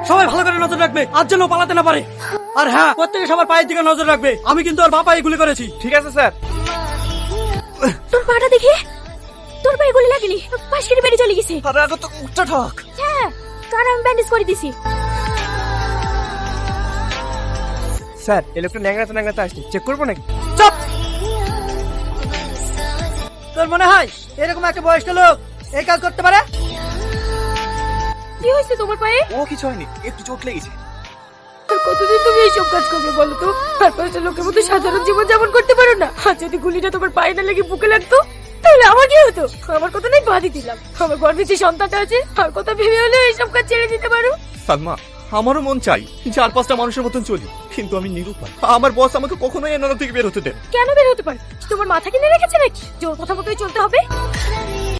সবাই ভালো করে নজর রাখবে, আজ যেন পালাতে না পারে। আর হ্যাঁ, প্রত্যেকে সবার পায়ের দিকে নজর রাখবে। আমি কিন্তু ওর বাপাই গুলি করেছি। ঠিক আছে স্যার। তোর পাটা দেখে তোর পায়ে গুলি লাগেনি, পাশ কেটে বেরিয়ে চলে গেছে। আরে আগে তো উঠটা ঠক। হ্যাঁ, কারণ আমি ব্যান্ডেজ করে দিছি। স্যার এই লোকটা ন্যাংরাতে ন্যাংরাতে আসছে, চেক করবো নাকি? চুপ! তোর মনে হয় এরকম একটা বয়স্ক লোক এই কাজ করতে পারে? কি হয়েছে তোমার পায়ে? ও কিছু হয়নি, একটু চোট লেগেছে। আর কতদিন তুমি এইসব কাজ করবে বলো তো? তারপরে তো লোকের মতো সাধারণ জীবন যাপন করতে পারো না। আর যদি গুলিটা তোমার পায়ে না লেগে বুকে লাগতো তাহলে আমার কি হতো? আমার কথা নেই বাদই দিলাম, আমার গর্ভে যে সন্তানটা আছে আর কথা ভেবে হলেও এইসব কাজ ছেড়ে দিতে পারো। সালমা, আমারও মন চাই 4-5টা মানুষের মতন চলি, কিন্তু আমি নিরুপায়। আমার বস আমাকে কখনোই এনারা থেকে বের হতে দেন। কেন বের হতে পারে? তোমার মাথা কিনে রেখেছে নাকি জোর কথা মতোই চলতে হবে?